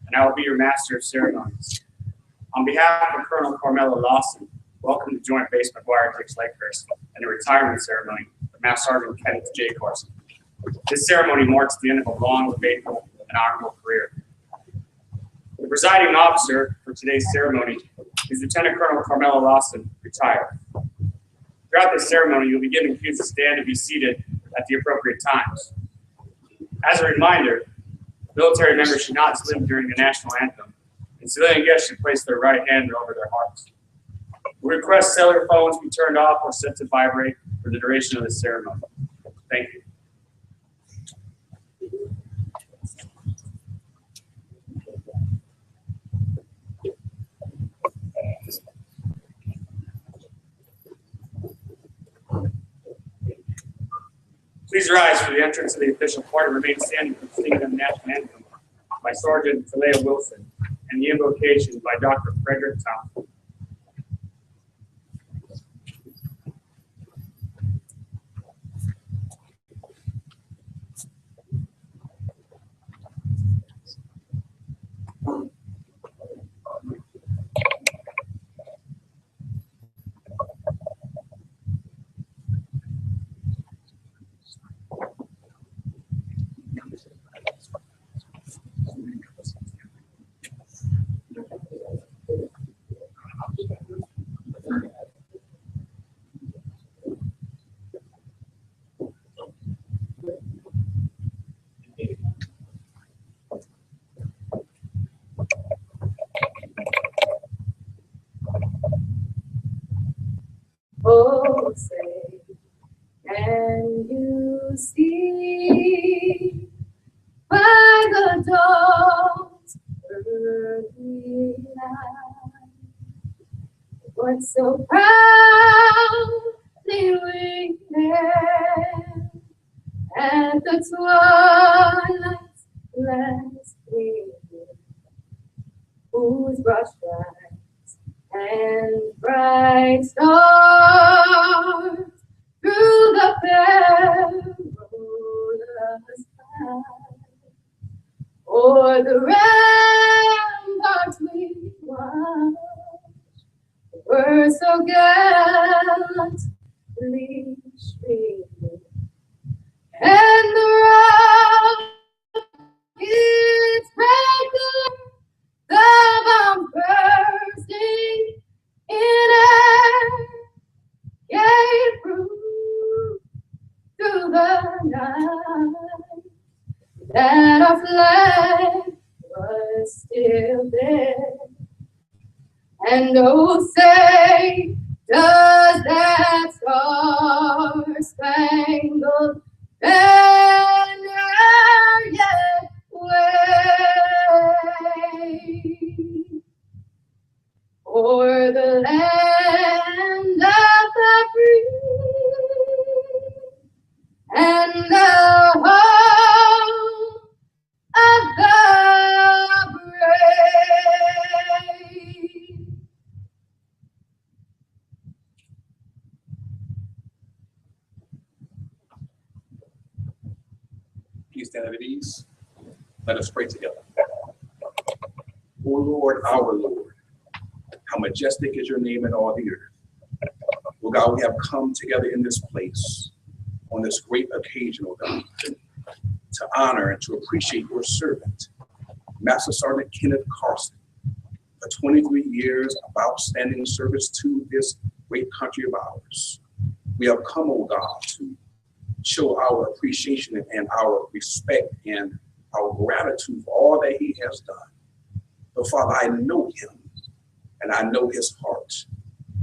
and I will be your master of ceremonies. On behalf of Colonel Carmelo Lawson, welcome to Joint Base McGuire Dix Lakehurst and the retirement ceremony of Master Sergeant Kenneth J. Carson. This ceremony marks the end of a long, faithful, and honorable career. The presiding officer for today's ceremony is Lieutenant Colonel Carmelo Lawson, retired. Throughout this ceremony, you'll be given cues to stand and be seated at the appropriate times. As a reminder, military members should not salute during the national anthem, and civilian guests should place their right hand over their hearts. We request cellular phones be turned off or set to vibrate for the duration of the ceremony. Thank you. Please rise for the entrance of the official part and remain standing for the singing of the national anthem by Sergeant Talia Wilson and the invocation by Dr. Frederick Thompson. Oh, say, can you see by the dawn's early light what so proudly we hailed at the twilight's last gleaming, whose broad stripes and bright stars through the perilous sky, o'er the ramparts we watched, were so gallantly streaming, and the rockets breaking, the bombs bursting in air, gave proof through the night that our flag was still there. And oh, say, does that star-spangled banner yet wave o'er the land of the free and the home of the brave? Please stand at ease. Let us pray together. O Lord, our Lord, how majestic is your name in all the earth. Oh God, we have come together in this place on this great occasion, oh God, to honor and to appreciate your servant, Master Sergeant Kenneth Carson, for 23 years of outstanding service to this great country of ours. We have come, oh God, to show our appreciation and our respect and our gratitude for all that he has done. But Father, I know him and I know his heart.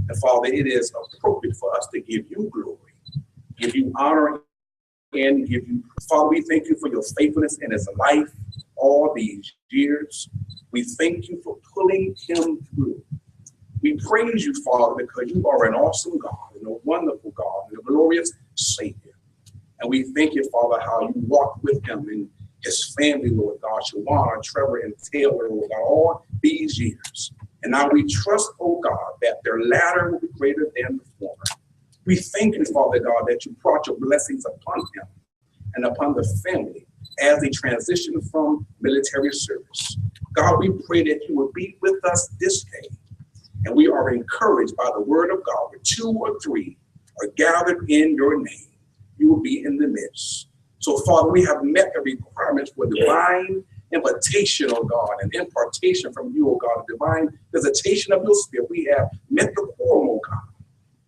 And Father, it is appropriate for us to give you glory, give you honor, and give you. Father, we thank you for your faithfulness in his life all these years. We thank you for pulling him through. We praise you, Father, because you are an awesome God and a wonderful God and a glorious Savior. And we thank you, Father, how you walked with him and his family, Lord God, Shawana, Trevor, and Taylor, Lord God, all these years. And now we trust, oh God, that their latter will be greater than the former. We thank you, Father God, that you brought your blessings upon him and upon the family as they transition from military service. God, we pray that you will be with us this day. And we are encouraged by the word of God, where 2 or 3 are gathered in your name, you will be in the midst. So, Father, we have met the requirements for divine invitation, oh God, and impartation from you, oh God, a divine visitation of your spirit. We have met the quorum, oh God.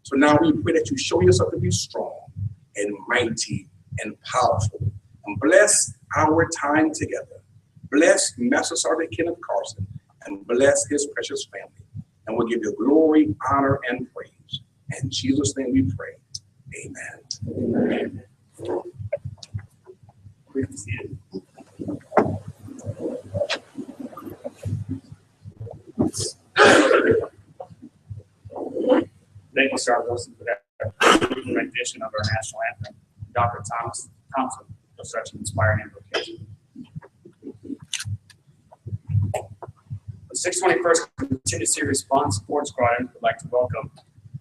So now we pray that you show yourself to be strong and mighty and powerful. And bless our time together. Bless Master Sergeant Kenneth Carson and bless his precious family. And we'll give you glory, honor, and praise. In Jesus' name we pray. Amen. Amen. Please be seated. Thank you, Sergeant Wilson, for that rendition of our national anthem. Dr. Thompson for such an inspiring invocation. The 621st Contingency Response Support Squadron would like to welcome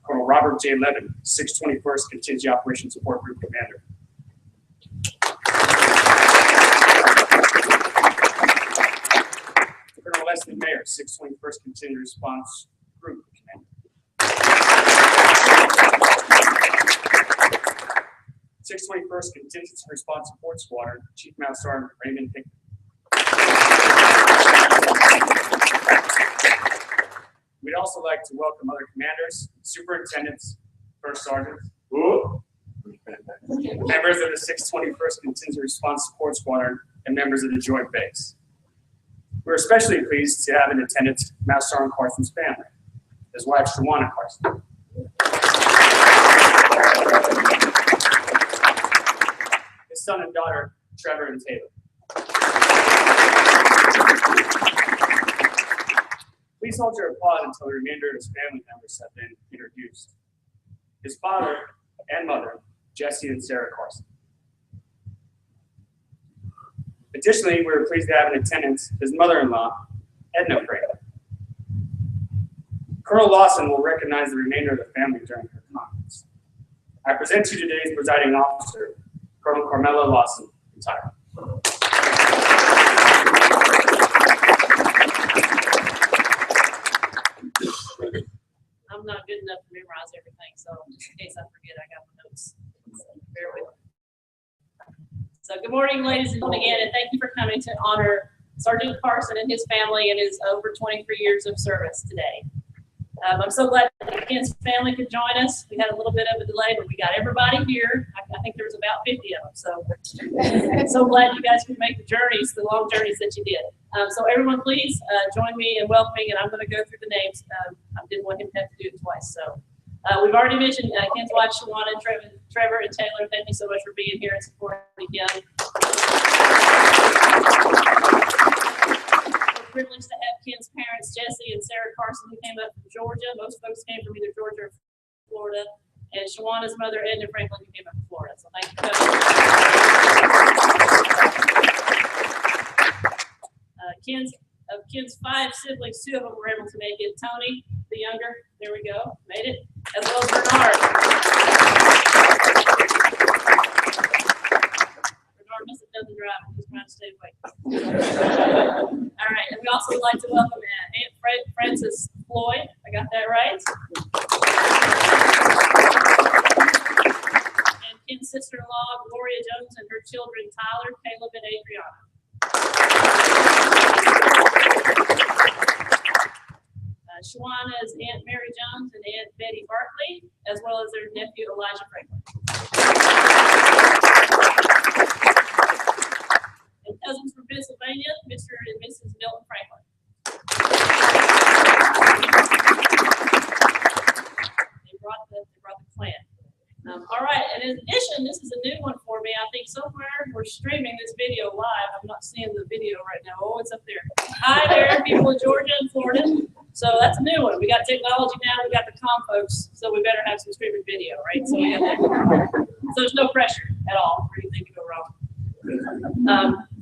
Colonel Robert J. Levin, 621st Contingency Operations Support Group Commander. Colonel Leslie Mayer, 621st Contingency Response Group Commander. 621st Contingency Response Support Squadron, Chief Master Sergeant Raymond Pickett. We'd also like to welcome other commanders, superintendents, first sergeants, members of the 621st Contingency Response Support Squadron, and members of the Joint Base. We're especially pleased to have in attendance Master Sergeant Carson's family, his wife Shawana Carson, his son and daughter Trevor and Taylor. Please hold your applause until the remainder of his family members have been introduced. His father and mother, Jesse and Sarah Carson. Additionally, we were pleased to have in attendance his mother-in-law, Edna Franklin. Colonel Lawson will recognize the remainder of the family during her comments. I present to you today's presiding officer, Colonel Carmela Lawson, retired. I'm not good enough to memorize everything, so just in case I forget, I got my notes. So bear with me. So good morning, ladies and gentlemen, again, and thank you for coming to honor Sergeant Carson and his family and his over 23 years of service today. I'm so glad that Ken's family could join us. We had a little bit of a delay, but we got everybody here. I think there was about 50 of them. So glad you guys could make the journeys, the long journeys that you did. So everyone, please join me in welcoming, and I'm going to go through the names. I didn't want him to have to do it twice. So we've already mentioned Ken's wife, Shawana, Trevor, and Taylor. Thank you so much for being here and supporting him. We're privileged to have Ken's parents, Jesse and Sarah Carson, who came up from Georgia. Most folks came from either Georgia or Florida. And Shawana's mother, Edna Franklin, who came up from Florida. So thank you for coming. Of Ken's 5 siblings, 2 of them were able to make it. Tony, the younger, there we go, made it, as well as Bernard. Bernard must have done the driving. He's trying to stay awake. All right, and we also would like to welcome Aunt Frances Floyd. I got that right. And Ken's sister-in-law, Gloria Jones, and her children, Tyler, Caleb, and Adriana. Shawana's Aunt Mary Jones and Aunt Betty Barkley, as well as their nephew Elijah Franklin. And cousins from Pennsylvania, Mr. and Mrs. Milton Franklin. They brought the clan. All right, and in addition, this is a new one for me. I think somewhere we're streaming this video live. I'm not seeing the video right now. Oh, it's up there. Hi there, people in Georgia and Florida. So that's a new one. We got technology now. We got the comm folks, so we better have some streaming video, right? So we got that. So there's no pressure at all for anything to go wrong.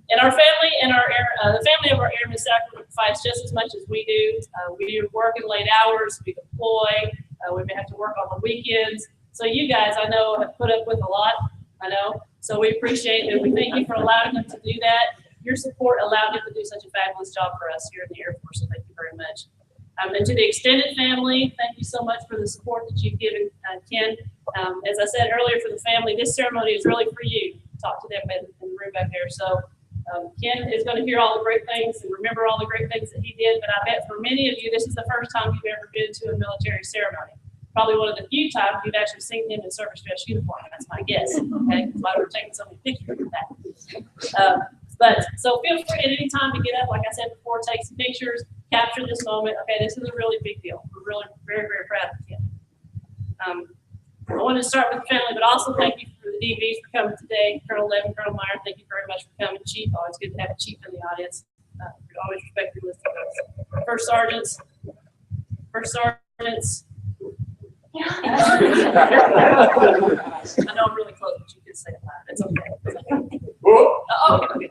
And our family and the family of our airmen sacrifice just as much as we do. We work in late hours. We deploy. We may have to work on the weekends. So you guys, I know, have put up with a lot. I know. So we appreciate it. We thank you for allowing them to do that. Your support allowed them to do such a fabulous job for us here in the Air Force. So thank you very much. And to the extended family, thank you so much for the support that you've given Ken. As I said earlier, for the family, this ceremony is really for you. Talk to them in the room back there. So Ken is going to hear all the great things and remember all the great things that he did. But I bet for many of you, this is the first time you've ever been to a military ceremony. probably one of the few times you've actually seen him in service dress uniform. That's my guess. Okay, that's why we're taking so many pictures of that. But so feel free at any time to get up, like I said before, take some pictures, capture this moment. Okay, this is a really big deal. We're really very, very proud of him. I wanted to start with the family, but also thank you for the DVs for coming today. Colonel Levin, Colonel Meyer, thank you very much for coming. Chief, always good to have a chief in the audience. We always respect your list of those. First sergeants. I know I'm really close, but you can say it loud. It's okay. Okay.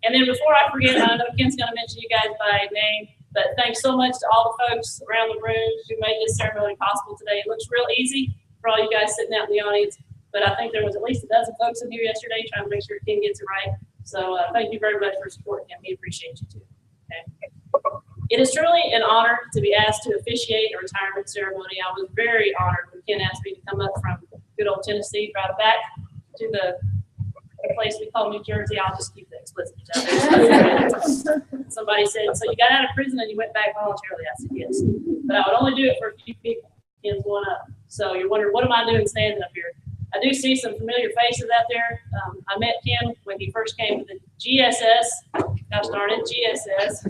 And then before I forget, I know Ken's going to mention you guys by name, but thanks so much to all the folks around the room who made this ceremony possible today. It looks real easy for all you guys sitting out in the audience, but I think there was at least a dozen folks in here yesterday trying to make sure Ken gets it right. So thank you very much for supporting him. We appreciate you too. Okay. It is truly an honor to be asked to officiate a retirement ceremony. I was very honored when Ken asked me to come up from good old Tennessee, drive back to the place we call New Jersey. I'll just keep the explicit. Somebody said, so you got out of prison and you went back voluntarily? I said, yes. But I would only do it for a few people. Ken's one up. So you're wondering, what am I doing standing up here? I do see some familiar faces out there. I met Ken when he first came to the GSS. Gosh darn it, GSS.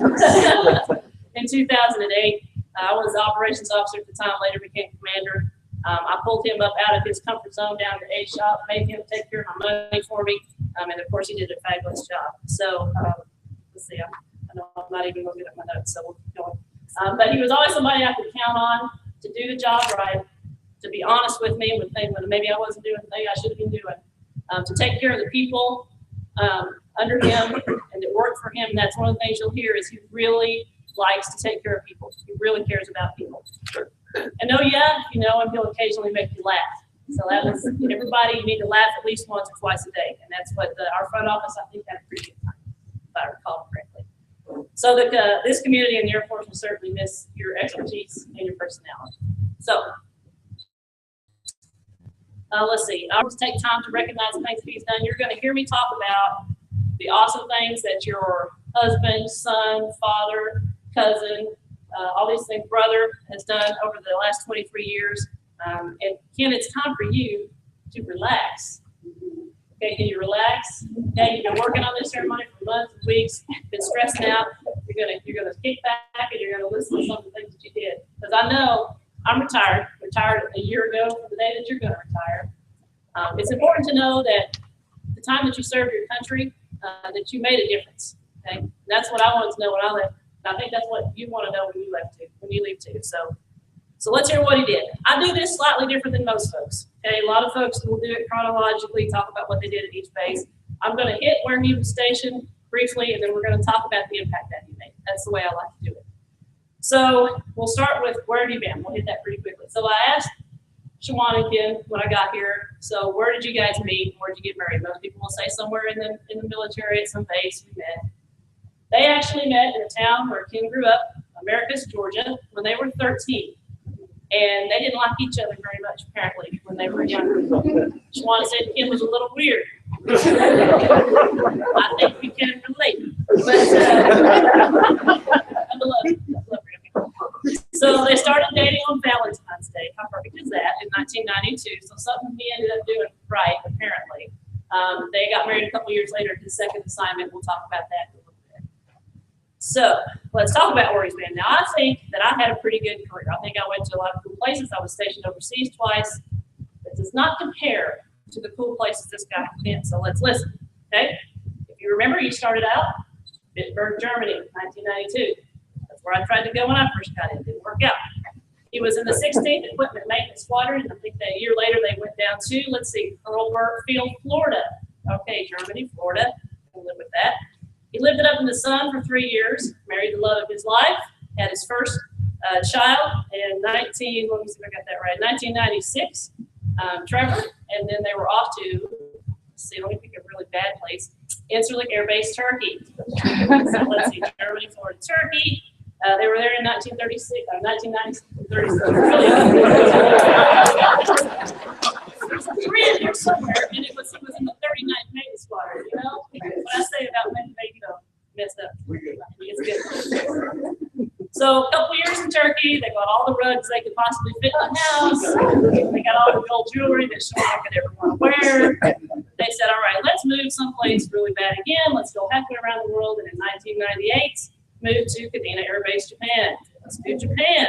In 2008. I was the operations officer at the time, later became commander. I pulled him up out of his comfort zone down to A shop, made him take care of my money for me, and of course he did a fabulous job. So let's see, I know I'm not even looking at my notes, so we'll keep going. But he was always somebody I could count on to do the job right, to be honest with me with things that maybe I wasn't doing the thing I should have been doing, to take care of the people under him and that worked for him. That's one of the things you'll hear is he really likes to take care of people. He really cares about people. And oh yeah, if you know him, he'll occasionally make you laugh. So that was, everybody, you need to laugh at least once or twice a day. And that's what our front office, I think, had a pretty good time, if I recall correctly. So this community and the Air Force will certainly miss your expertise and your personality. So let's see, I'll just take time to recognize the things that he's done. You're going to hear me talk about the awesome things that your husband, son, father, cousin, all these things, brother has done over the last 23 years. And Ken, it's time for you to relax. Okay, can you relax? Okay, you've been working on this ceremony for months and weeks, been stressing out. You're gonna kick back and you're gonna listen to some of the things that you did. Because I know I'm retired a year ago from the day that you're gonna retire. It's important to know that the time that you served your country, that you made a difference. Okay, and that's what I wanted to know when I left. And I think that's what you want to know when you leave too. So let's hear what he did. I do this slightly different than most folks. Okay, a lot of folks will do it chronologically, talk about what they did at each base. I'm going to hit where he was stationed briefly, and then we're going to talk about the impact that he made. That's the way I like to do it. So we'll start with where have you been? We'll hit that pretty quickly. So I asked Shawan and Ken when I got here, so where did you guys meet? Where did you get married? Most people will say somewhere in the military at some base we met. They actually met in a town where Ken grew up, Americus, Georgia, when they were 13. And they didn't like each other very much, apparently, when they were younger. Shawana said Ken was a little weird. I think we can relate. But I love him. So they started dating on Valentine's Day. How perfect is that? In 1992. So something he ended up doing right, apparently. They got married a couple years later at his second assignment. We'll talk about that in a little bit. So let's talk about where he's been. Now, I think that I had a pretty good career. I think I went to a lot of cool places. I was stationed overseas twice. It does not compare to the cool places this guy has been. So let's listen, okay? If you remember, you started out in Bitburg, Germany, 1992. That's where I tried to go when I first got in. It didn't work out. He was in the 16th Equipment Maintenance Squadron. I think that a year later they went down to, let's see, Earlburg Field, Florida. Okay, Germany, Florida. We'll live with that. He lived it up in the sun for 3 years, married the love of his life, had his first child in 1996, Trevor, and then they were off to, let's see, let me pick a really bad place, Incirlik Air Base, Turkey. So let's see, Germany, Florida, Turkey. They were there in 1996. There's a 3 in here somewhere, and he was in the 39th Maintenance Squadron, you know? What I say about men, you know, messed up. It's good. So a couple years in Turkey, they got all the rugs they could possibly fit in the house. They got all the gold jewelry that Sean could ever want to wear. They said, all right, let's move someplace really bad again. Let's go halfway around the world. And in 1998, moved to Kadena Air Base, Japan. Let's do Japan.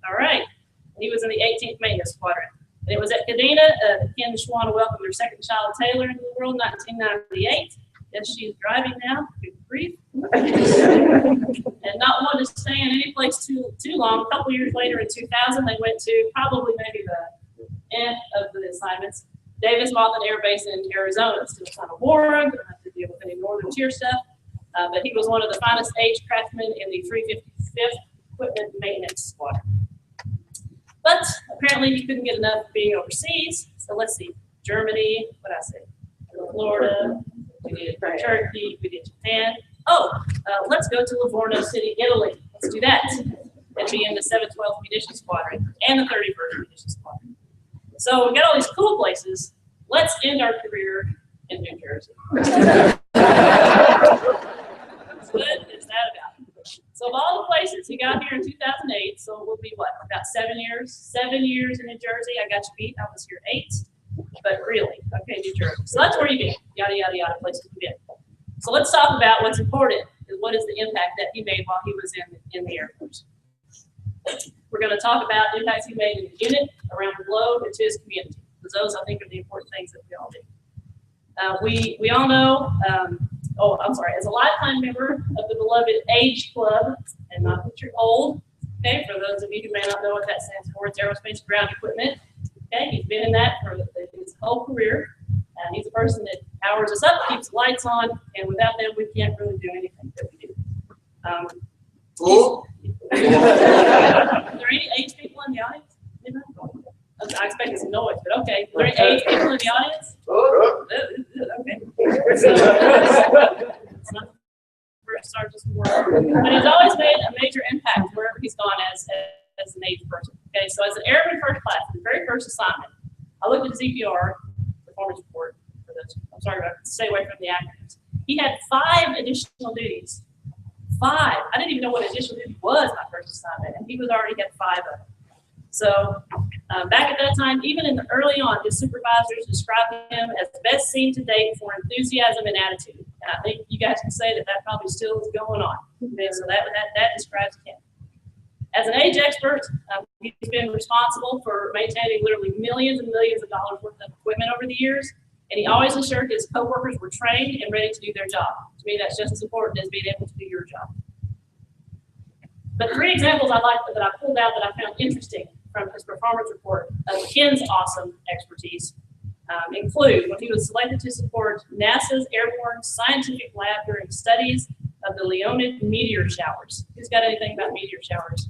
All right. He was in the 18th Maintenance Squadron. And it was at Kadena that Ken and Shawana welcomed their second child, Taylor, into the world in 1998. Yes, she's driving now. Good grief. And not wanting to stay in any place too long. A couple years later, in 2000, they went to probably maybe the end of the assignments, Davis Monthan Air Base in Arizona. Still kind of warm. Don't have to deal with any northern tier stuff. But he was one of the finest aged craftsmen in the 355th Equipment Maintenance Squadron. But apparently he couldn't get enough being overseas. So let's see, Germany, what did I say? Florida, we did Turkey, we did Japan. Let's go to Livorno City, Italy. Let's do that. And be in the 712th Munitions Squadron and the 31st Munitions Squadron. So we got all these cool places. Let's end our career in New Jersey. What is that about? So of all the places, he got here in 2008, so it will be what, about 7 years? 7 years in New Jersey. I got you beat. I was here 8, but really, okay, New Jersey. So that's where you've been, yada, yada, yada, places you've been. So let's talk about what's important, is what is the impact that he made while he was in the Air Force. We're going to talk about impacts he made in the unit, around the globe, and to his community, because those, I think, are the important things that we all do. We all know, as a lifetime member of the beloved Age Club, and not that you're old, okay, for those of you who may not know what that stands for, it's Aerospace Ground Equipment. Okay, he's been in that for his whole career. He's a person that powers us up, keeps the lights on, and without them, we can't really do anything that we do. Are there any age people in the audience? I expected some noise, but okay. Are there any age people in the audience? Okay. So, it's not the first sergeant's world. But he's always made a major impact wherever he's gone as an age person. Okay, so as an airman first class, the very first assignment, I looked at ZPR, performance report, for those. I'm sorry about stay away from the acronyms. He had 5 additional duties. 5. I didn't even know what additional duty was my first assignment, and he was already had 5 of them. So back at that time, even in the early on, his supervisors described him as the best seen to date for enthusiasm and attitude. And I think you guys can say that probably still is going on. Okay, so that describes him. As an age expert, he's been responsible for maintaining literally millions and millions of dollars worth of equipment over the years. And he always ensured his coworkers were trained and ready to do their job. To me, that's just as important as being able to do your job. But 3 examples that I pulled out that I found interesting from his performance report of Ken's awesome expertise include when he was selected to support NASA's Airborne Scientific Lab during studies of the Leonid meteor showers. Who's got anything about meteor showers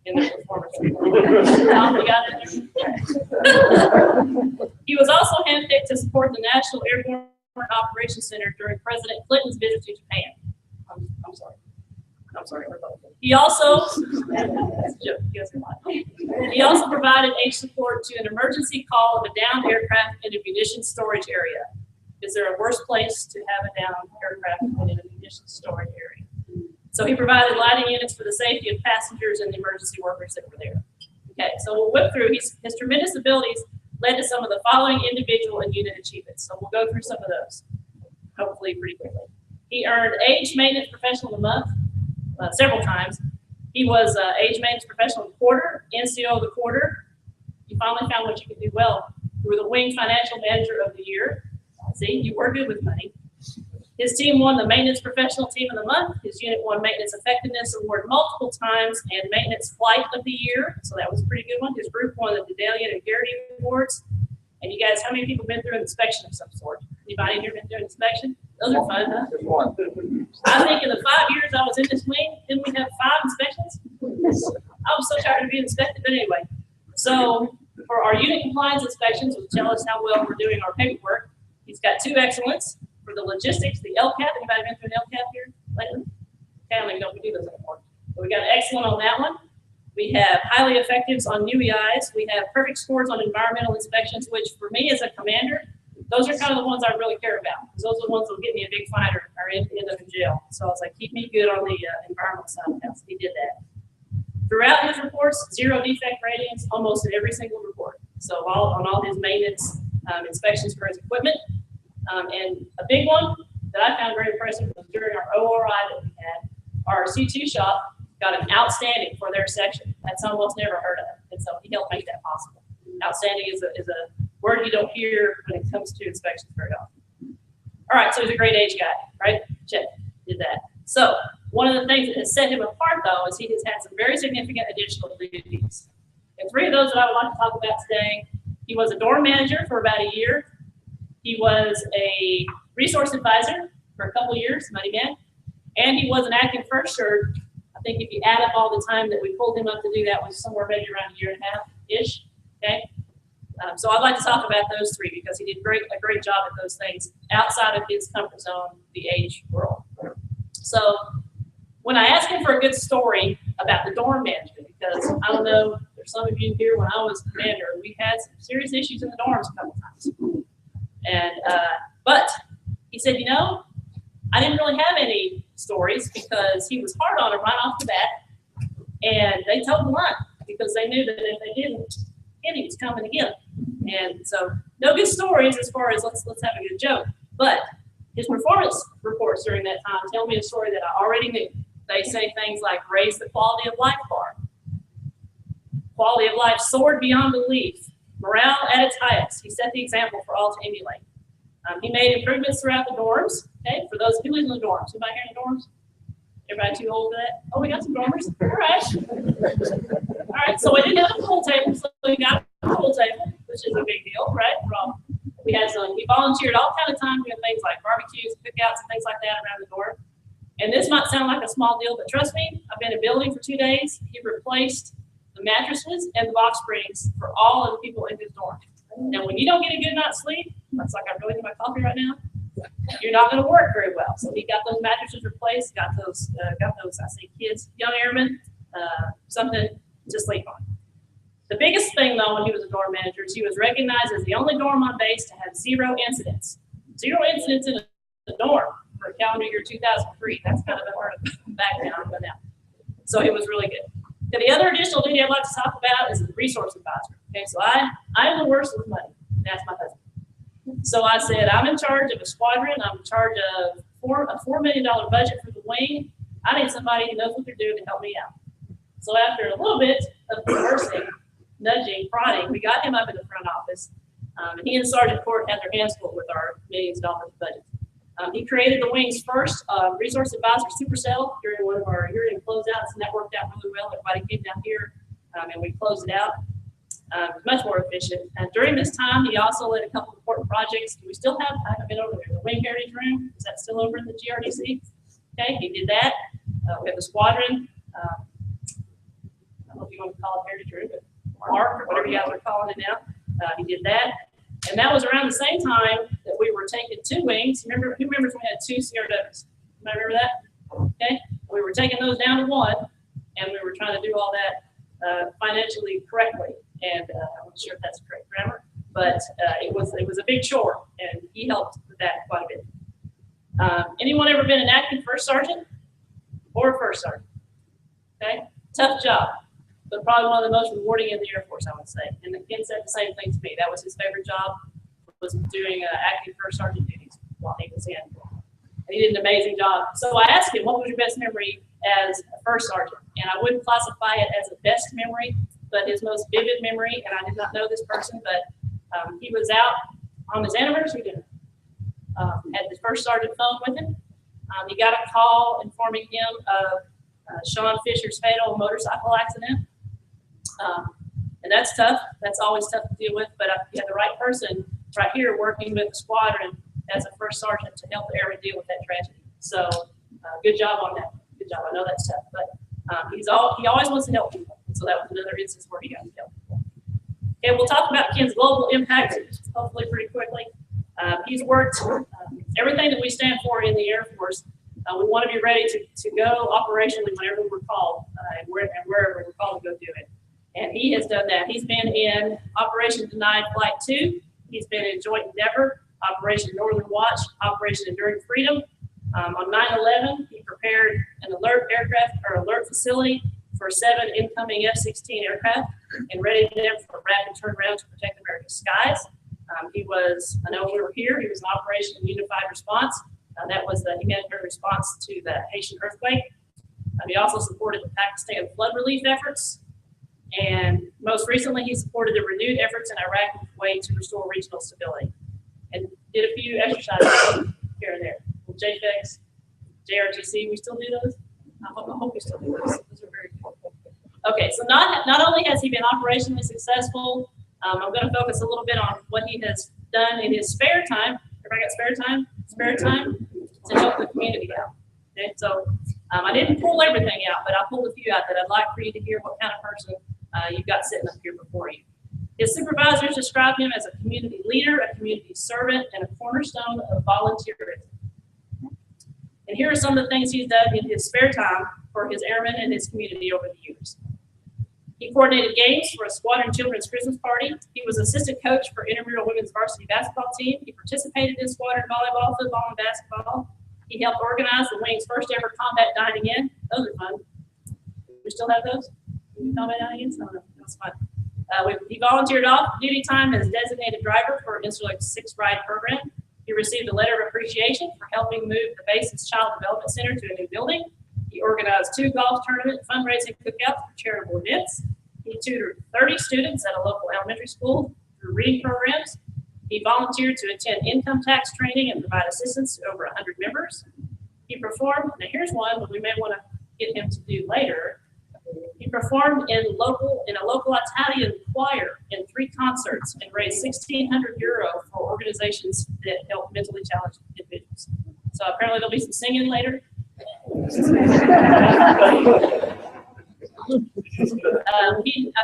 in their performance report? Tom, you got it there? He was also handpicked to support the National Airborne Operations Center during President Clinton's visit to Japan. I'm sorry, he also, that's a joke, you guys are lying. He also provided aid support to an emergency call of a downed aircraft in a munitions storage area. Is there a worse place to have a downed aircraft than in a munitions storage area? So he provided lighting units for the safety of passengers and the emergency workers that were there. Okay, so we'll whip through. His tremendous abilities led to some of the following individual and unit achievements. So we'll go through some of those, hopefully pretty quickly. He earned Age Maintenance Professional of the Month several times. He was Age Maintenance Professional of the Quarter, NCO of the Quarter. You finally found what you could do well. You were the Wing Financial Manager of the Year. See, you were good with money. His team won the Maintenance Professional Team of the Month. His unit won Maintenance Effectiveness Award multiple times and Maintenance Flight of the Year. So that was a pretty good one. His group won the Dedalian and Garrity Awards. And you guys, how many people been through an inspection of some sort? Anybody here been through an inspection? Those are fun, huh? I think in the 5 years I was in this wing, didn't we have 5 inspections? I was so tired of being inspected, but anyway. So for our unit compliance inspections, which tell us how well we're doing our paperwork, he's got 2 excellents. For the logistics, the LCAP, anybody been through an LCAP here lately? Okay, I don't even know if we do those anymore. But we got an excellent on that one. We have highly effectives on UEIs. We have perfect scores on environmental inspections, which for me as a commander, those are kind of the ones I really care about. Because those are the ones that will get me a big fighter or end up in jail. So I was like, keep me good on the environmental side of the house. He did that. Throughout his reports, 0 defect ratings, almost in every single report. So on all his maintenance inspections for his equipment. And a big one that I found very impressive was during our ORI that we had, our C2 shop got an outstanding for their section. That's almost never heard of. And so he helped make that possible. Outstanding is a word you don't hear when it comes to inspections very often. All right, so he's a great age guy, right? Check, did that. So one of the things that has set him apart, though, is he has had some very significant additional duties. And 3 of those that I would like to talk about today, he was a dorm manager for about a year. He was a resource advisor for a couple of years, money man, and he was an acting first sergeant. I think if you add up all the time that we pulled him up to do that was somewhere maybe around a year and a half-ish, okay? So I'd like to talk about those 3 because he did a great job at those things outside of his comfort zone, the age world. So when I asked him for a good story about the dorm management, because I don't know, there's some of you here when I was commander, we had some serious issues in the dorms a couple times. And, but he said, you know, I didn't really have any stories because he was hard on them right off the bat. And they told the line because they knew that if they didn't, Kenny was coming to get them. And so no good stories as far as let's have a good joke. But his performance reports during that time tell me a story that I already knew. They say things like raise the quality of life bar. Quality of life soared beyond belief. Morale at its highest. He set the example for all to emulate. He made improvements throughout the dorms. Okay, for those who live in the dorms. Anybody here in the dorms? Everybody too old for that? Oh, we got some dormers. All right. All right. So we didn't have a pool table, so we got a pool table, which is a big deal, right? We had some. We volunteered all kind of time doing things like barbecues, cookouts, and things like that around the dorm. And this might sound like a small deal, but trust me, I've been in a building for 2 days. He replaced the mattresses and the box springs for all of the people in his dorm. Now, when you don't get a good night's sleep, that's like I'm really in my coffee right now, you're not going to work very well. So he got those mattresses replaced, got those, I say kids, young airmen, something to sleep on. The biggest thing, though, when he was a dorm manager is he was recognized as the only dorm on base to have 0 incidents. 0 incidents in a dorm for calendar year 2003. That's kind of a hard background, but now. So it was really good. Now, the other additional duty I'd like to talk about is the resource advisor. Okay, so I'm the worst with money. That's my husband. So I said, I'm in charge of a squadron. I'm in charge of a $4 million budget for the wing. I need somebody who knows what they're doing to help me out. So after a little bit of conversing, nudging, prodding, we got him up in the front office. And he and Sergeant Court had their hands full with our millions of dollars budget. He created the wing's first resource advisor supercell during one of our year-end closeouts, and that worked out really well. Everybody came down here, and we closed it out. It was much more efficient. And during this time, he also led a couple of important projects. Do we still have, I haven't been over there, the Wing Heritage Room? Is that still over in the GRDC? Okay, he did that. We have the squadron. I don't know if you want to call it Heritage Room, but Mark, or whatever you guys are calling it now. He did that. And that was around the same time that we were taking 2 wings. Who remembers we had 2 CRWs? Anybody remember that? Okay, we were taking those down to 1, and we were trying to do all that financially correctly. And I'm not sure if that's correct grammar, but it was a big chore, and he helped with that quite a bit. Anyone ever been an acting first sergeant or a first sergeant? Okay, tough job, but probably one of the most rewarding in the Air Force, I would say. And Ken said the same thing to me. That was his favorite job, was doing acting first sergeant duties while he was in. And he did an amazing job. So I asked him, what was your best memory as a first sergeant? And I wouldn't classify it as a best memory, but his most vivid memory, and I did not know this person, but he was out on his anniversary dinner. Had the first sergeant phone with him. He got a call informing him of Sean Fisher's fatal motorcycle accident. And that's tough. That's always tough to deal with, but you had the right person right here working with the squadron as a first sergeant to help the airmen deal with that tragedy. So good job on that. Good job. I know that's tough, but he always wants to help people. So that was another instance where he got to help people. Okay, we'll talk about Ken's global impact hopefully pretty quickly. He's worked everything that we stand for in the Air Force. We want to be ready to go operationally whenever we're called and wherever we're called to go do it. And he has done that. He's been in Operation Denied Flight 2. He's been in Joint Endeavor, Operation Northern Watch, Operation Enduring Freedom. On 9/11, he prepared an alert aircraft or alert facility for 7 incoming F-16 aircraft and readied them for rapid turnaround to protect America's skies. I know we were here, he was in Operation Unified Response. That was the humanitarian response to the Haitian earthquake. He also supported the Pakistan flood relief efforts. And most recently, he supported the renewed efforts in Iraq and Kuwait to restore regional stability. And did a few exercises here and there. JFEX, JRTC, we still do those? I hope we still do those. Those are very cool. Okay, so not only has he been operationally successful, I'm going to focus a little bit on what he has done in his spare time. Everybody got spare time? Spare time to help the community out. Okay, so I didn't pull everything out, but I pulled a few out that I'd like for you to hear what kind of person you've got sitting up here before you. His supervisors describe him as a community leader, a community servant, and a cornerstone of volunteerism. And here are some of the things he's done in his spare time for his airmen and his community over the years. He coordinated games for a squadron children's Christmas party. He was assistant coach for intramural women's varsity basketball team. He participated in squadron volleyball, football, and basketball. He helped organize the wing's first ever combat dining in. Those are fun. We still have those? Combat dining in? No, that's fun. He volunteered off-duty time as designated driver for Insular's 6 Ride program. He received a letter of appreciation for helping move the base's Child Development Center to a new building. He organized 2 golf tournament fundraising cookouts for charitable events. He tutored 30 students at a local elementary school through reading programs. He volunteered to attend income tax training and provide assistance to over 100 members. He performed, now here's one that we may want to get him to do later. He performed in a local Italian choir in 3 concerts and raised €1,600 for organizations that help mentally challenged individuals. So apparently there'll be some singing later. I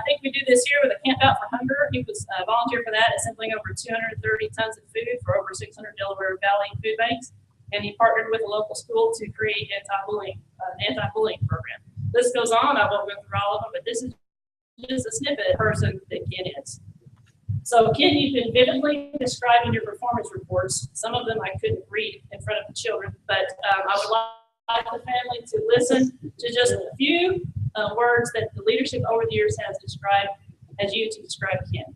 think we do this year with a Camp Out for Hunger. He was volunteer for that, assembling over 230 tons of food for over 600 Delaware Valley food banks. And he partnered with a local school to create an anti-bullying program. This goes on, I won't go through all of them, but this is just a snippet of the person that Ken is. So Ken, you've been vividly describing your performance reports. Some of them I couldn't read in front of the children, but I would like the family to listen to just a few words that the leadership over the years has described as you to describe Ken.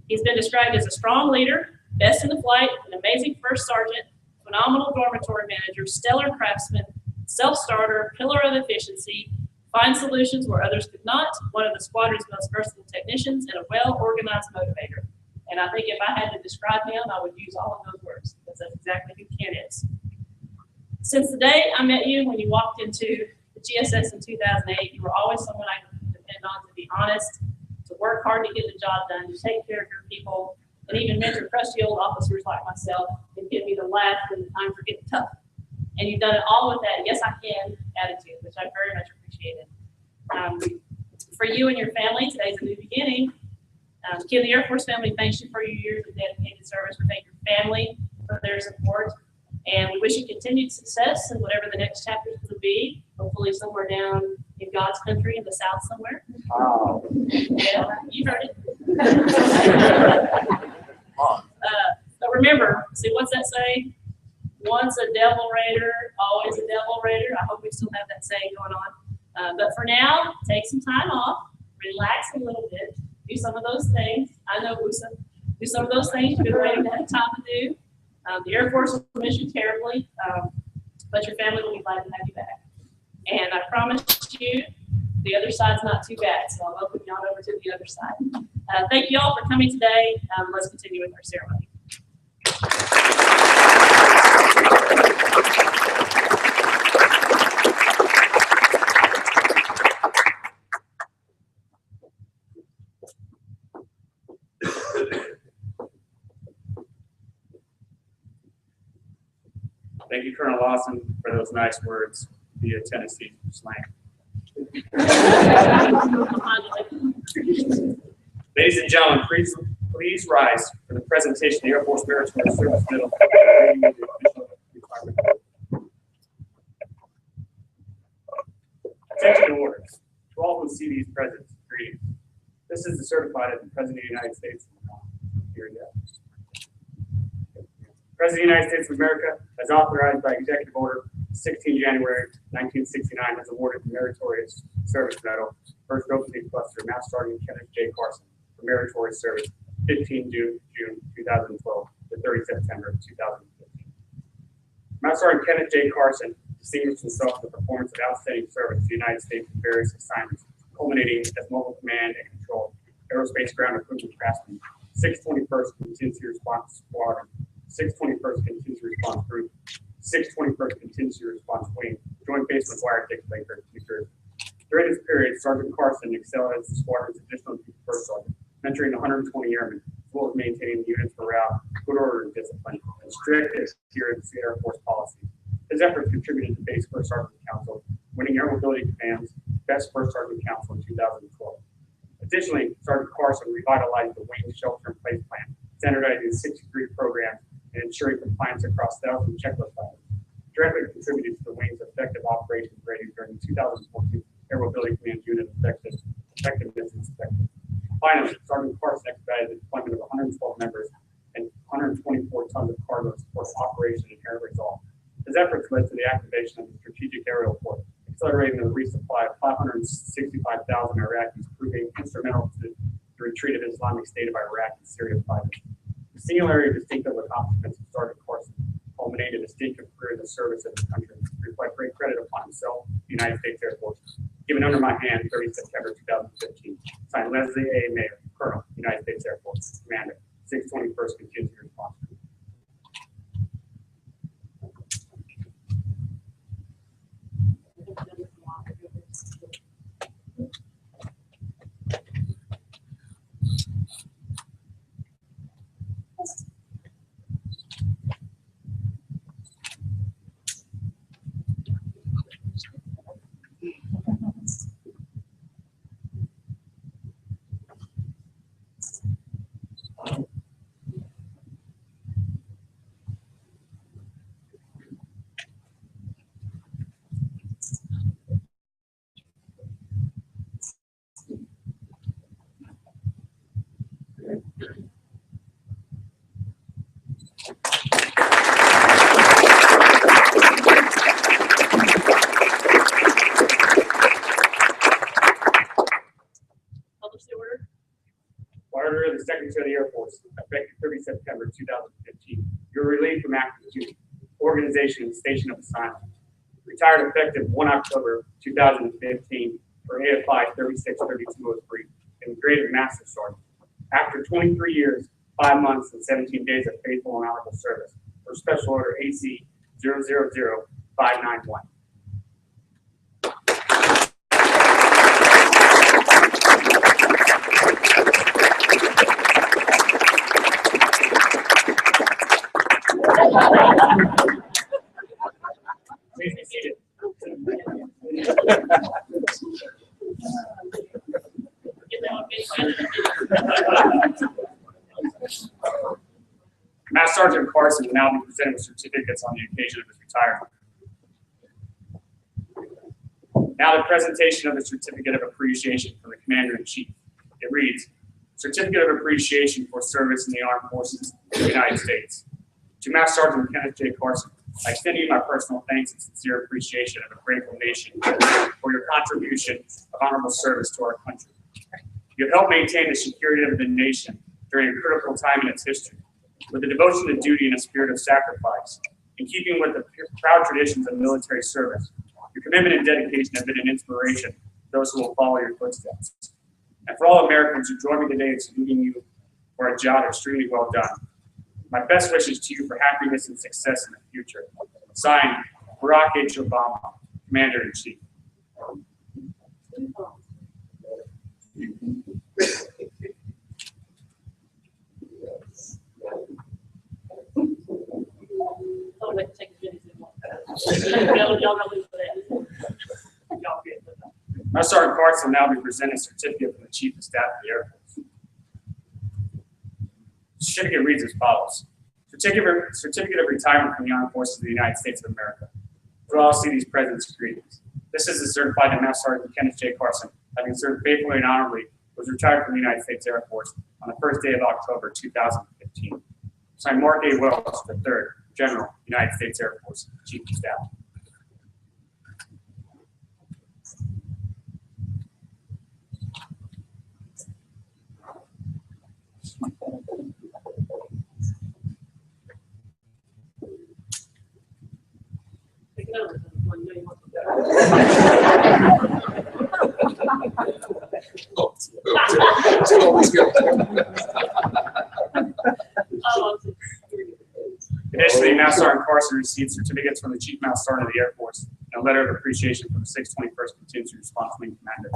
He's been described as a strong leader, best in the flight, an amazing first sergeant, phenomenal dormitory manager, stellar craftsman, self-starter, pillar of efficiency, find solutions where others could not, one of the squadron's most versatile technicians, and a well-organized motivator. And I think if I had to describe him, I would use all of those words, because that's exactly who Ken is. Since the day I met you when you walked into the GSS in 2008, you were always someone I could depend on to be honest, to work hard to get the job done, to take care of your people, and even mentor crusty old officers like myself and give me the laugh when the times are getting tough. And you've done it all with that yes I can attitude, which I very much appreciated. For you and your family, today's a new beginning. Ken, the Air Force family thanks you for your years of dedicated service. We thank your family for their support. And we wish you continued success in whatever the next chapter will be. Hopefully somewhere down in God's country in the South somewhere. Wow. Yeah, you heard it. But remember, see, what's that say? Once a devil raider, always a devil raider. I hope we still have that saying going on. But for now, take some time off, relax a little bit, do some of those things. I know Usa, do some of those things you've been waiting to have time to do. The Air Force will miss you terribly, but your family will be glad to have you back. And I promise you, the other side's not too bad, so I'll welcome you on over to the other side. Thank you all for coming today. Let's continue with our ceremony. Thank you, Colonel Lawson, for those nice words via Tennessee slang. Ladies and gentlemen, please rise for the presentation of the Air Force Meritorious Service Medal. Attention order. To all who see these presents, greetings. This is the certified as the President of the United States. Here we go. President of the United States of America, as authorized by Executive Order 16 January 1969, has awarded the Meritorious Service Medal, First Opening Cluster, Master Sergeant Kenneth J. Carson, for meritorious service, 15 June 2012 to 30 September 2015. Master Sergeant Kenneth J. Carson distinguished himself with the performance of outstanding service to the United States in various assignments, culminating as Mobile Command and Control, Aerospace Ground Equipment Craftsman, 621st Contingency Response Squadron, 621st Contingency Response Group, 621st Contingency Response Wing, Joint Base McGuire Dix Lakers, New Jersey. During this period, Sergeant Carson excelled as the squadron's additional first sergeant, mentoring 120 airmen, as well as maintaining the unit's morale, good order and discipline, and strict adherence to Air Force policy. His efforts contributed to Base First Sergeant Council, winning Air Mobility Command's Best First Sergeant Council in 2012. Additionally, Sergeant Carson revitalized the Wing Shelter-in-Place Plan, standardizing 63 programs and ensuring compliance across thousands of checklist items. Directly contributed to the Wing's effective operations rating during the 2014 Air Mobility Command Unit Effectiveness Inspection. Finally, Sergeant Carson expedited the deployment of 112 members and 124 tons of cargo to support operation and air resolve. His efforts led to the activation of the Strategic Aerial Force, accelerating the resupply of 565,000 Iraqis, proving instrumental to the retreat of Islamic State of Iraq and Syria fighters. The singularity of distinctive accomplishments of Sergeant Carson culminated a distinctive career in the service of the country, reflect great credit upon himself, the United States Air Force. Given under my hand, 30 September 2015. Signed, Leslie A. Mayer, Colonel, United States Air Force, Commander, 621st Contingency Response Group. Order of the Secretary of the Air Force, effective 30 September 2015. You're relieved from active duty, organization, and station of assignment. Retired effective 1 October 2015 for AFI 363203 and graded Master Sergeant. After 23 years, 5 months, and 17 days of faithful and honorable service for Special Order AC 000591. Please be seated. Master Sergeant Carson will now be presented with certificates on the occasion of his retirement. Now the presentation of the Certificate of Appreciation from the Commander-in-Chief. It reads, Certificate of Appreciation for Service in the Armed Forces of the United States. To Master Sergeant Kenneth J. Carson, I extend you my personal thanks and sincere appreciation of a grateful nation for your contribution of honorable service to our country. You have helped maintain the security of the nation during a critical time in its history, with a devotion to duty and a spirit of sacrifice, in keeping with the proud traditions of military service. Your commitment and dedication have been an inspiration to those who will follow your footsteps. And for all Americans who join me today in saluting you for a job extremely well done. My best wishes to you for happiness and success in the future. Signed, Barack H. Obama, Commander-in-Chief. Oh, wait, take the videos. Y'all know who's that. Y'all get it. Master Sergeant Carson will now be presenting a certificate from the Chief of Staff of the Air Force. The certificate reads as follows. Certificate of Retirement from the Armed Forces of the United States of America. For all see these presents greetings. This is a certified that Master Sergeant Kenneth J. Carson, having served faithfully and honorably, was retired from the United States Air Force on the first day of October 2015. Signed, Mark A. Wells III, General, United States Air Force, Chief of Staff. Take it over. One, you know you want to Oh, Additionally, Master Sergeant Carson received certificates from the Chief Master Sergeant of the Air Force and a letter of appreciation from the 621st Contingency Response Wing Commander.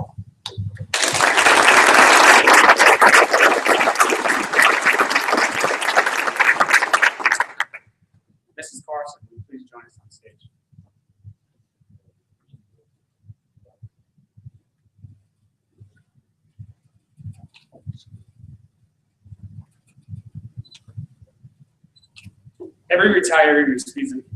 Mrs. Carson, will you please join us on stage? Every retiree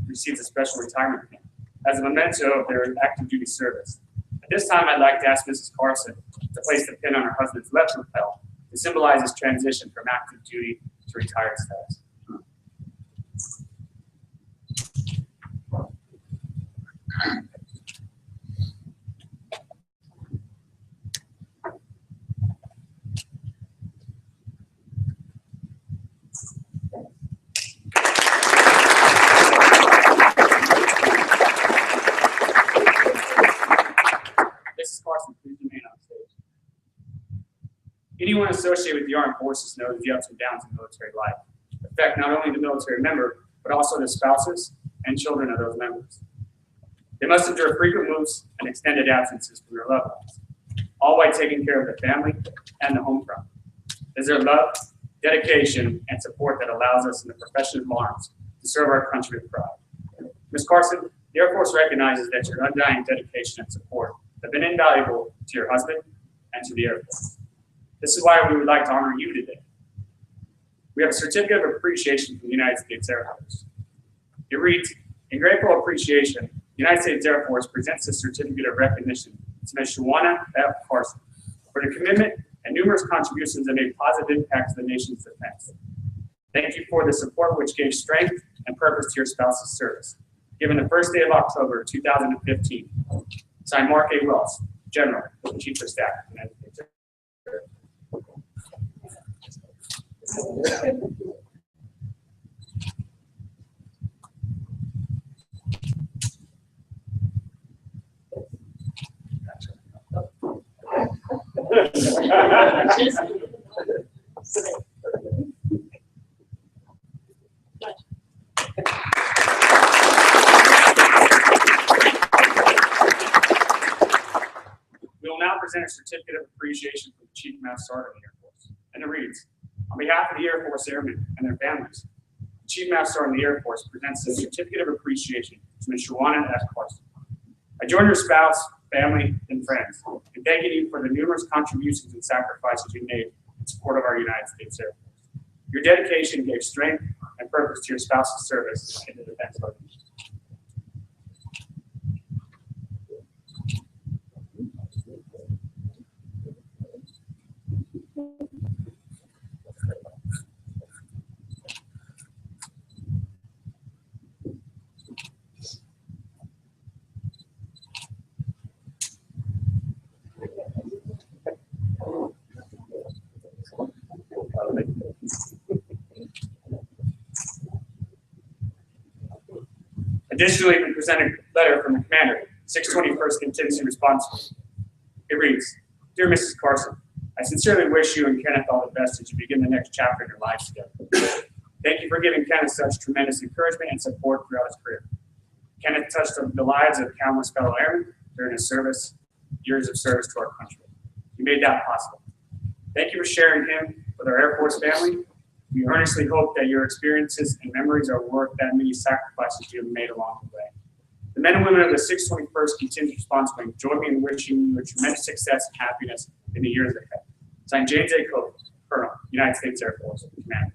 receives a special retirement pin as a memento of their active duty service. At this time, I'd like to ask Mrs. Carson to place the pin on her husband's left lapel to symbolize his transition from active duty to retired status. Mrs. Carson, please remain on stage. Anyone associated with the armed forces knows the ups and downs of military life affect not only the military member, but also the spouses and children of those members. They must endure frequent moves and extended absences from their loved ones, all while taking care of the family and the home front. It is their love, dedication, and support that allows us in the profession of arms to serve our country with pride. Ms. Carson, the Air Force recognizes that your undying dedication and support have been invaluable to your husband and to the Air Force. This is why we would like to honor you today. We have a certificate of appreciation from the United States Air Force. It reads, in grateful appreciation, the United States Air Force presents a certificate of recognition to Ms. Shawana F. Carson for the commitment and numerous contributions that made positive impacts to the nation's defense. Thank you for the support which gave strength and purpose to your spouse's service. Given the first day of October 2015, signed Mark A. Wells, General, Chief of Staff, United States Air Force. We will now present a certificate of appreciation from the Chief Master Sergeant of the Air Force. And it reads, on behalf of the Air Force Airmen and their families, the Chief Master Sergeant of the Air Force presents a certificate of appreciation to Ms. Shawana F. Carson. I join your spouse, family, and friends in thanking you for the numerous contributions and sacrifices you made in support of our United States Air Force. Your dedication gave strength and purpose to your spouse's service in the defense of our nation. Additionally, we present a letter from the commander, 621st Contingency Response. It reads, Dear Mrs. Carson, I sincerely wish you and Kenneth all the best as you begin the next chapter in your lives together. Thank you for giving Kenneth such tremendous encouragement and support throughout his career. Kenneth touched the lives of countless fellow airmen during his service, years of service to our country. He made that possible. Thank you for sharing him with our Air Force family. We earnestly hope that your experiences and memories are worth that many sacrifices you have made along the way. The men and women of the 621st Contingent Response Wing join me in wishing you a tremendous success and happiness in the years ahead. Signed, James A. Cope, Colonel, United States Air Force, Commander.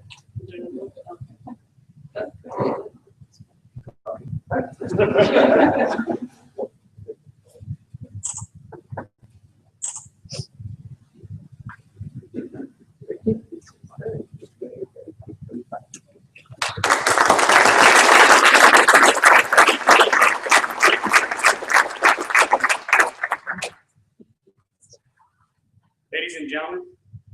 Ladies and gentlemen,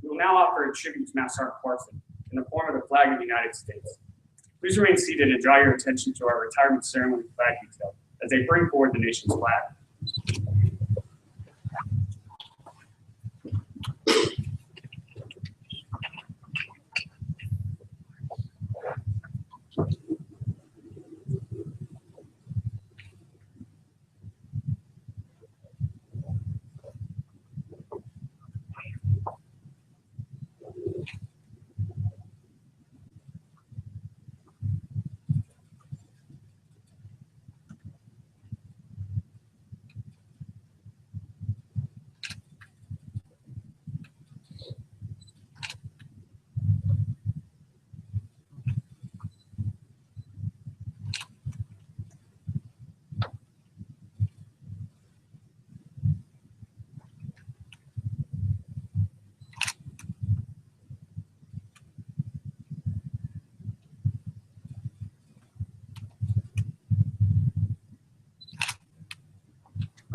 we will now offer offer a tribute to Master Sergeant Carson in the form of the flag of the United States. Please remain seated and draw your attention to our retirement ceremony flag detail as they bring forward the nation's flag.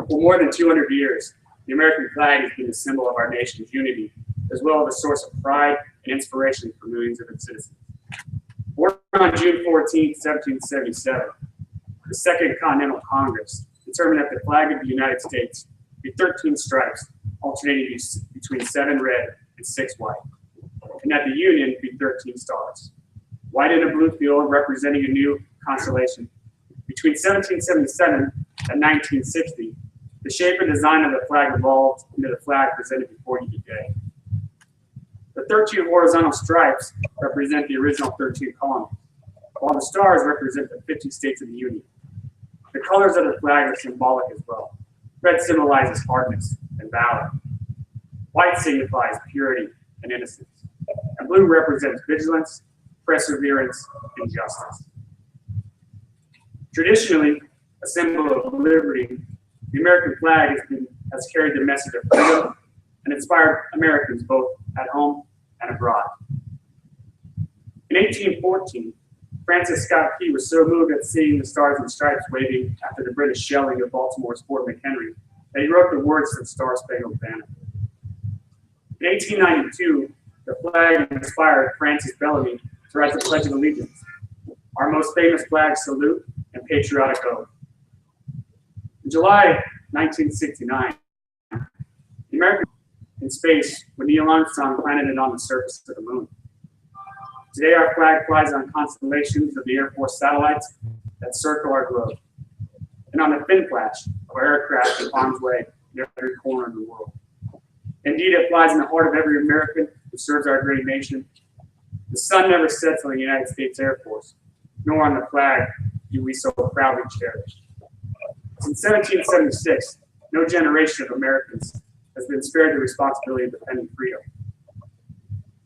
For more than 200 years, the American flag has been a symbol of our nation's unity, as well as a source of pride and inspiration for millions of its citizens. Born on June 14, 1777, the Second Continental Congress determined that the flag of the United States be 13 stripes, alternating between 7 red and 6 white, and that the Union be 13 stars. White in a blue field representing a new constellation. Between 1777 and 1960, the shape and design of the flag evolved into the flag presented before you today. The 13 horizontal stripes represent the original 13 colonies, while the stars represent the 50 states of the Union. The colors of the flag are symbolic as well. Red symbolizes hardness and valor. White signifies purity and innocence. And blue represents vigilance, perseverance, and justice. Traditionally, a symbol of liberty, the American flag has carried the message of freedom and inspired Americans both at home and abroad. In 1814, Francis Scott Key was so moved at seeing the stars and stripes waving after the British shelling of Baltimore's Fort McHenry that he wrote the words to the Star-Spangled Banner. In 1892, the flag inspired Francis Bellamy to write the Pledge of Allegiance, our most famous flag salute and patriotic oath. In July 1969, the American in space when Neil Armstrong planted it on the surface of the moon. Today, our flag flies on constellations of the Air Force satellites that circle our globe, and on the fin flash of our aircraft in harm's way in every corner of the world. Indeed, it flies in the heart of every American who serves our great nation. The sun never sets on the United States Air Force, nor on the flag do we so proudly cherish. Since 1776, no generation of Americans has been spared the responsibility of defending freedom.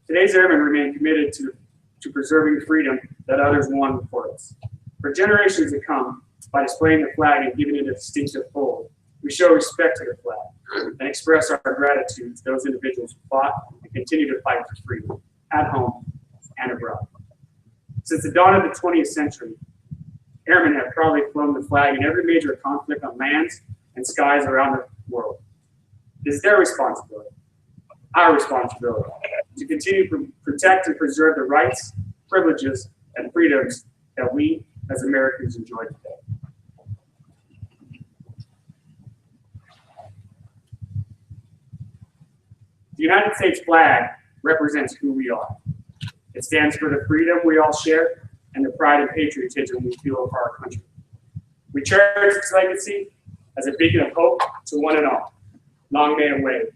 Today's airmen remain committed to preserving freedom that others won before us. For generations to come, by displaying the flag and giving it a distinctive fold, we show respect to the flag and express our gratitude to those individuals who fought and continue to fight for freedom at home and abroad. Since the dawn of the 20th century, airmen have proudly flown the flag in every major conflict on lands and skies around the world. It is their responsibility, our responsibility, to continue to protect and preserve the rights, privileges, and freedoms that we as Americans enjoy today. The United States flag represents who we are. It stands for the freedom we all share and the pride and patriotism we feel for our country. We cherish its legacy as a beacon of hope to one and all. Long may it wave.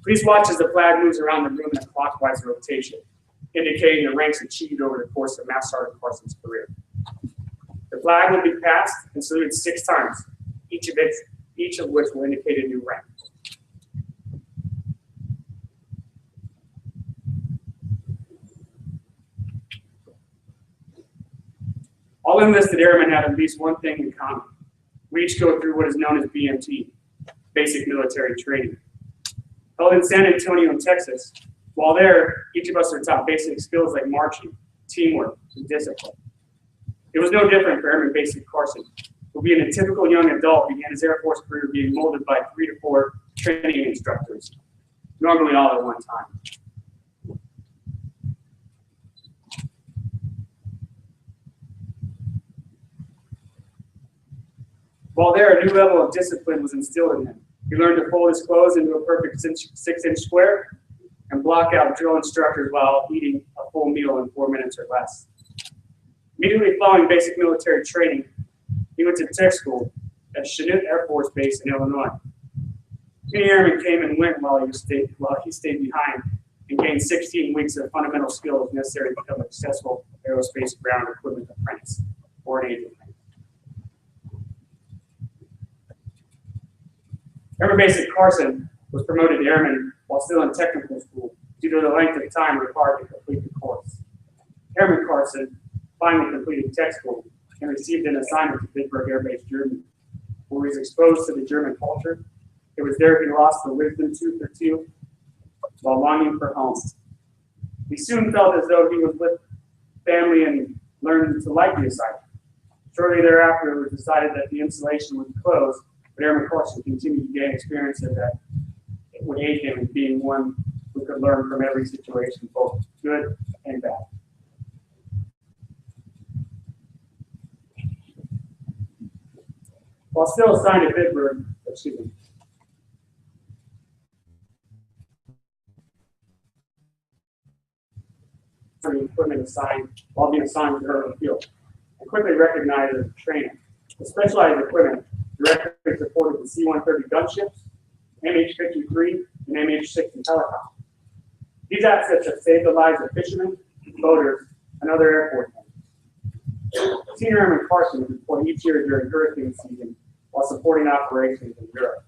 Please watch as the flag moves around the room in a clockwise rotation, indicating the ranks achieved over the course of Master Sergeant Carson's career. The flag will be passed and saluted 6 times, each of which will indicate a new rank. All enlisted airmen have at least one thing in common. We each go through what is known as BMT, Basic Military Training. Held in San Antonio, Texas, while there, each of us are taught basic skills like marching, teamwork, and discipline. It was no different for Airman Basic Carson, who being a typical young adult began his Air Force career being molded by 3 to 4 training instructors normally all at one time. While there, a new level of discipline was instilled in him. He learned to fold his clothes into a perfect 6-inch square and block out drill instructors while eating a full meal in 4 minutes or less. Immediately following basic military training, he went to tech school at Chinook Air Force Base in Illinois. Many airmen came and went while he stayed behind and gained 16 weeks of fundamental skills necessary to become a successful aerospace ground equipment apprentice or an agent. Airman Basic Carson was promoted to airman while still in technical school due to the length of time required to complete the course. Airman Carson finally completed tech school and received an assignment to Bitburg Air Base, Germany, where he was exposed to the German culture. It was there he lost the wisdom tooth or two while longing for home. He soon felt as though he was with family and learned to like the assignment. Shortly thereafter, it was decided that the installation would close, but Airman Carson continued to gain experiences that would aid him in being one who could learn from every situation, both good and bad. While still assigned to Bitburg, the equipment assigned while being assigned to her in the field, and quickly recognized as a trainer. The specialized equipment directly supported the C-130 gunships, MH-53, and MH-60 helicopters. These assets have saved the lives of fishermen, boaters, and other airport members. Senior Airman Carson was deployed each year during hurricane season while supporting operations in Europe.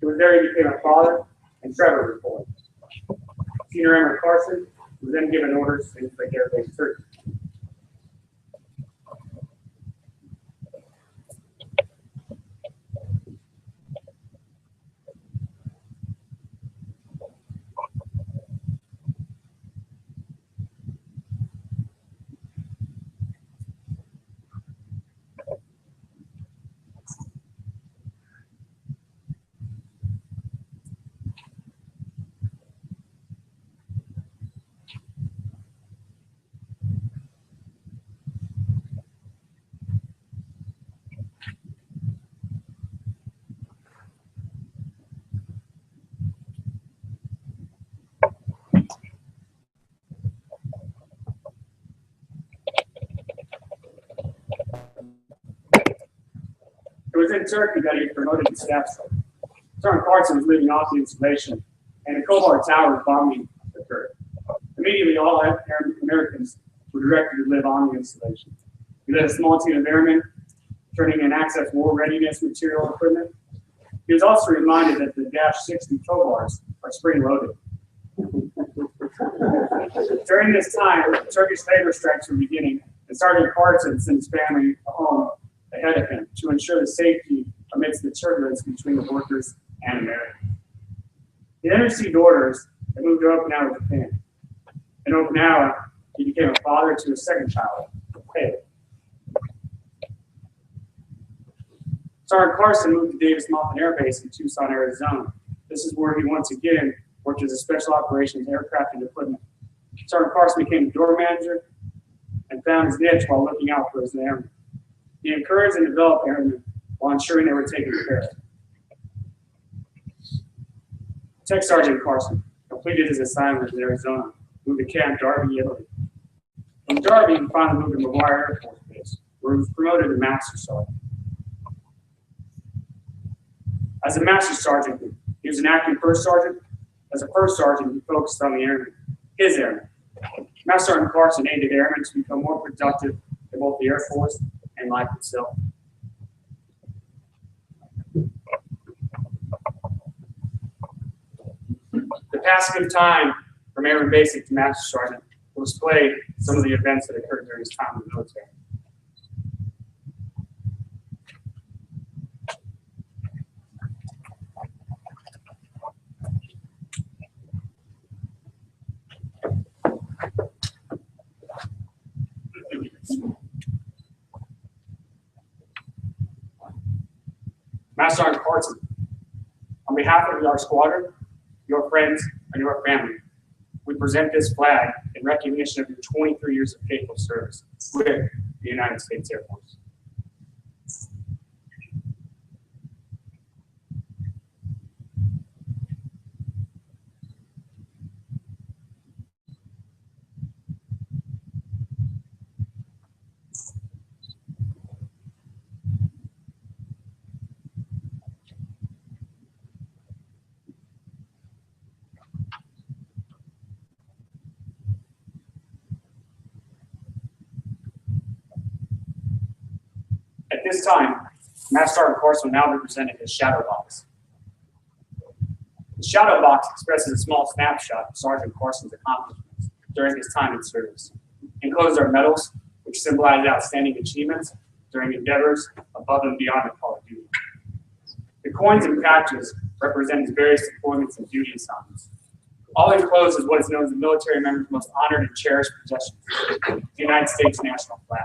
It was there he became a father, and Trevor was born. Senior Airman Carson was then given orders to inflict Air Base 30. It was in Turkey that he was promoted to staff sergeant. Sergeant Carson was leading off the installation, and the Kovar Tower bombing occurred. Immediately, all Americans were directed to live on the installation. He led a small team of airmen, turning in access war readiness material equipment. He was also reminded that the Dash 60 Kovars are spring-loaded. During this time, Turkish labor strikes were beginning, and Sergeant Carson sent his family home ahead of him to ensure the safety amidst the turbulence between the workers and Americans. He then received orders and moved to Okinawa, Japan. In Okinawa, he became a father to his second child, Caleb. Sergeant Carson moved to Davis-Monthan Air Base in Tucson, Arizona. This is where he once again worked as a special operations aircraft and equipment. Sergeant Carson became a door manager and found his niche while looking out for his airmen. He encouraged and developed airmen while ensuring they were taken care of. Tech Sergeant Carson completed his assignment in Arizona, moved to Camp Darby, Italy. From Darby, he finally moved to McGuire Air Force Base, where he was promoted to Master Sergeant. As a Master Sergeant, he was an acting First Sergeant. As a First Sergeant, he focused on the airmen, his airmen. Master Sergeant Carson aided airmen to become more productive in both the Air Force and life itself. The passing of time from Airman Basic to Master Sergeant will display some of the events that occurred during his time in the military. Master Sergeant Carson, on behalf of our squadron, your friends, and your family, we present this flag in recognition of your 23 years of faithful service with the United States Air Force. At this time, Master Sergeant Carson will now be presented his shadow box. The shadow box expresses a small snapshot of Sergeant Carson's accomplishments during his time in service. Enclosed are medals, which symbolize outstanding achievements during endeavors above and beyond the call of duty. The coins and patches represent his various deployments and duty assignments. All enclosed is what is known as the military member's most honored and cherished possession, the United States national flag.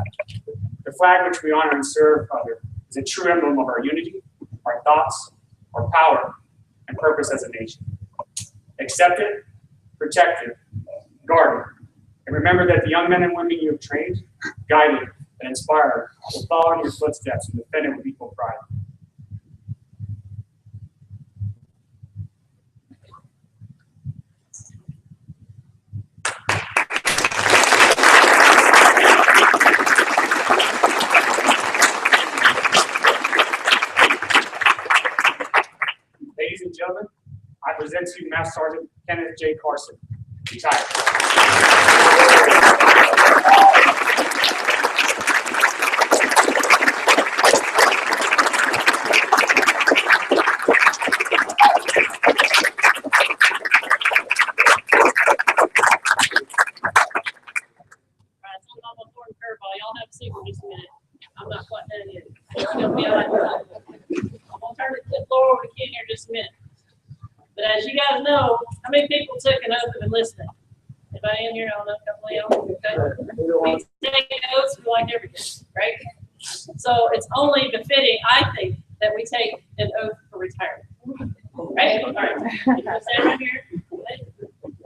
The flag which we honor and serve under is a true emblem of our unity, our thoughts, our power, and purpose as a nation. Accept it, protect it, guard it, and remember that the young men and women you have trained, guided, and inspired will follow in your footsteps and defend it with equal pride. Ladies and gentlemen, I present to you Master Sergeant Kenneth J. Carson, retired. Y'all have a seat for just a minute. I'm not quite done yet. It's gonna be all right. I'm gonna turn the floor over to Ken here in just a minute. But as you guys know, how many people took an oath of enlistment? Anybody in here? I don't know, a couple of y'all. Okay. We take oaths, we like everything, right? So it's only befitting, I think, that we take an oath for retirement. Right? All right. You're gonna stand right here. Okay?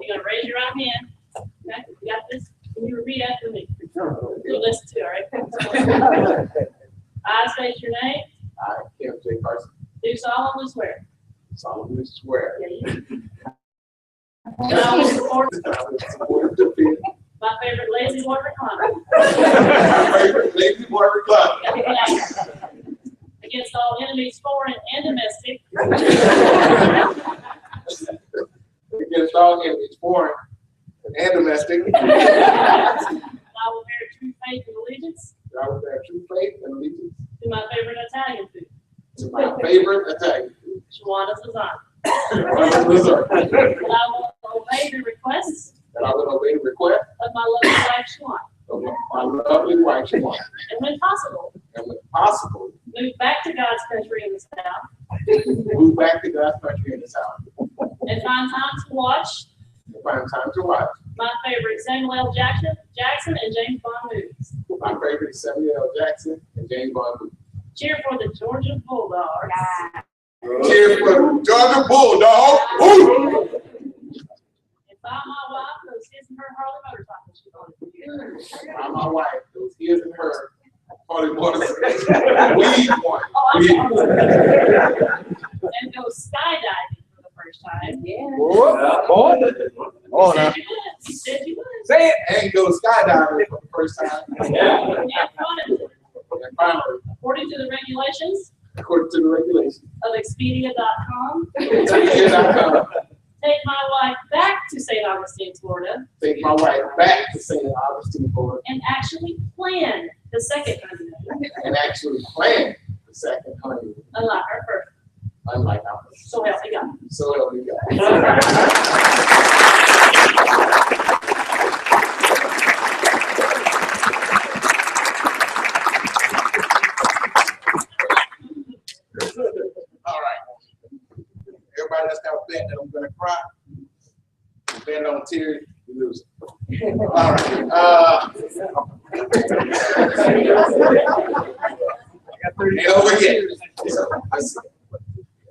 You're gonna raise your right hand. Okay? You got this? Can you repeat after me? You'll listen to, all right? I state your name. I, Kenneth J. Carson, Do solemnly swear. solemnly swear That I will support that I will support and defend my favorite lazy boy recliner my favorite lazy boy club against all enemies, foreign and domestic. against all enemies, foreign and domestic. I will bear true faith and allegiance I will bear true faith and allegiance to my favorite Italian food, to my favorite Italian food, Shawanda's lasagna. that And I will obey the requests I will obey the request of my lovely wife, Shawan. of my lovely wife, Shawan, And when possible, and when possible, move back to God's country in the South move back to God's country in the South, and find time to watch and find time to watch my favorite Samuel L. Jackson and James Bond movies. my favorite Samuel L. Jackson and James Bond movies. Cheer for the Georgia Bulldogs. Cheers for Georgia Bulldog. Ooh. And find my wife, those his and her Harley motorcycles she's on. By my wife, those his and her Harley motorcycles. We won. Oh, I'm We sorry. And go skydiving for the first time. Yeah. Oh, Said you would. You said you would. say it and go skydiving for the first time. And finally, And finally, according to the regulations according to the regulations, of Expedia.com, Expedia.com, take my wife back to St. Augustine, Florida, take my wife back to St. Augustine, Florida, and actually plan the second honeymoon, and actually plan the second honeymoon, unlike our first. unlike our first. So help me God. So help me God. All right. Everybody that's got a bet that I'm gonna cry. Bet on tears, you lose. All right. Ain't over yet.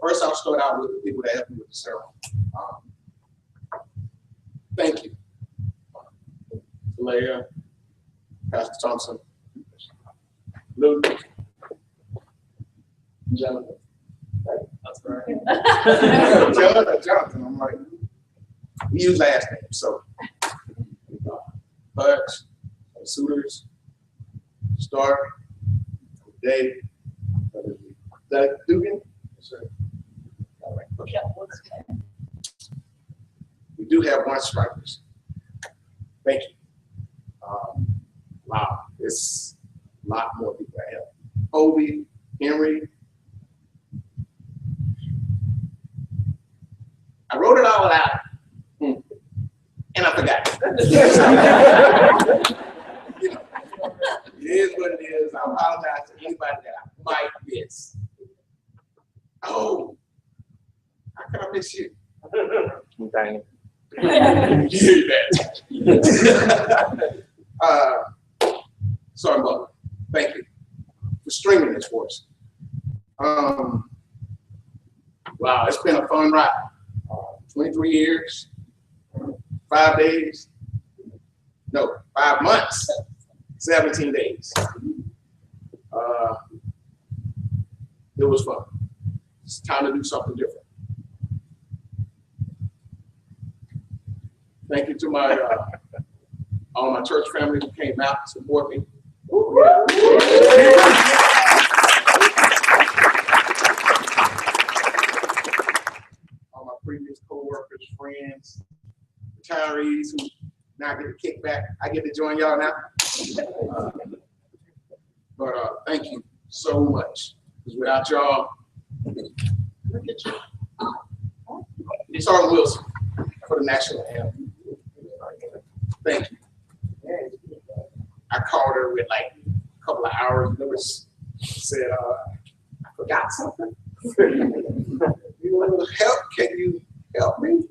First, I'll start out with the people that helped me with the ceremony. Blair, Pastor Thompson, Luke, Jonathan. That's right. Jonathan, I'm like, we use last names, so. Hutch, Suitors, Stark, Dave, Doug Dugan. Yes, sir. All right. Okay. We do have one strikers. Thank you. Wow, it's a lot more people I have. Obi, Henry. I wrote it all out, and I forgot. You know, it is what it is. I apologize to anybody that I might miss. Oh, how can I miss you? Thank You bet. Sorry, Butler. Thank you for streaming this for us. Wow, it's been a fun ride. 23 years, 5 days, no, 5 months, 17 days. It was fun. It's time to do something different. Thank you to my all my church family who came out to support me. All my previous co-workers, friends, retirees who now get to kick back. I get to join y'all now. But thank you so much. Because without y'all, look at you. Sergeant Wilson for the national anthem. Thank you. I called her with like a couple of hours notice. Said, I forgot something. You want a little help? Can you help me?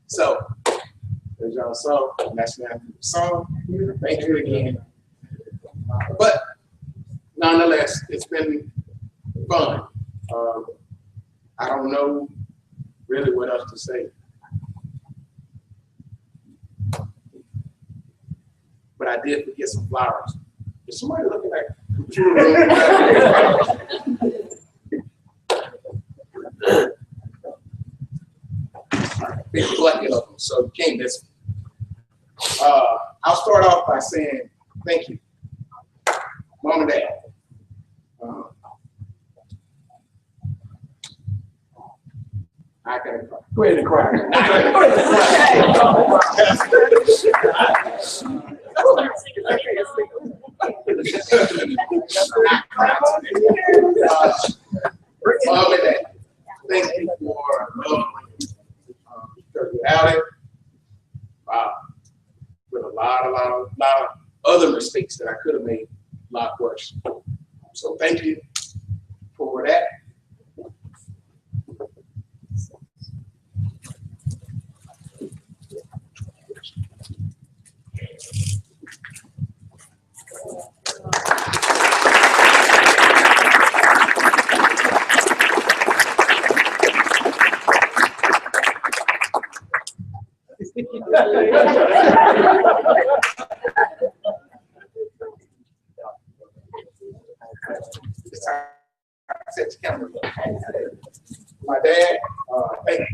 So, as y'all saw, national anthem song. Thank you again. But nonetheless, it's been fun. I don't know really what else to say. But I did forget some flowers. Is somebody looking at big bucket of them, so you can't miss them. I'll start off by saying thank you, Mom and Dad. I can cry. Go ahead and cry. Mom and Dad, thank you for loving me. Because without it, with a lot of other mistakes that I could have made a lot worse. So thank you for that. Set the camera. My dad, thank you.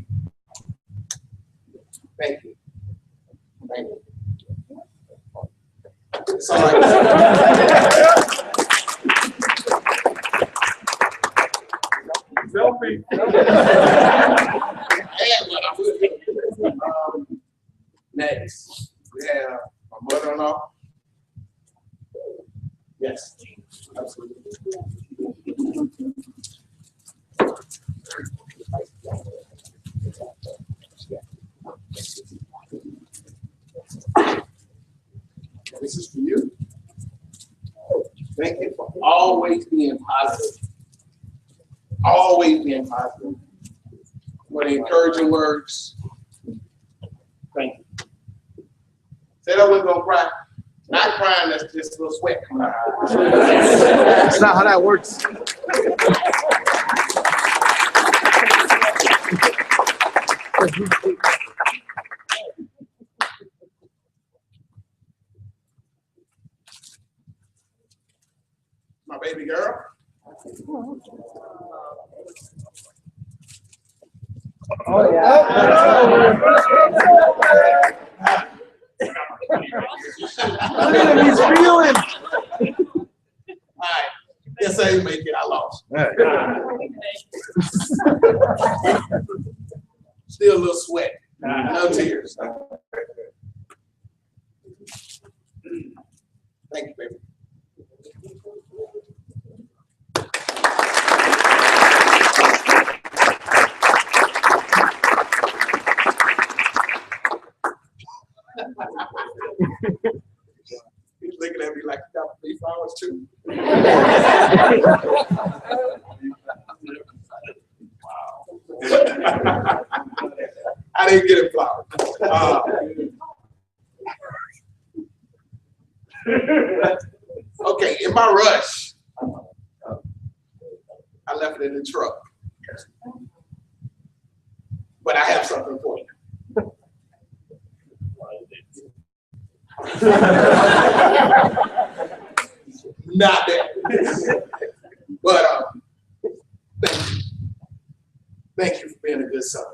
Thank you. Thank you. It's all right. Selfie. Next, we have my mother-in-law. Yes, absolutely. This is for you. Thank you for always being positive. Always being positive. For the encouraging words. Thank you. Said I wasn't gonna cry. Not crying, that's just a little sweat coming out. That's not how that works. baby girl. Oh, yeah. Look at him, he's feeling. All right. Yes, I didn't make it. I lost. Still a little sweat. No tears. Thank you, baby. He's looking at me like you got 3 flowers too. Wow. I didn't get a flower. Okay, in my rush, I left it in the truck. But I have something for you. Not that. But thank you. Thank you for being a good son.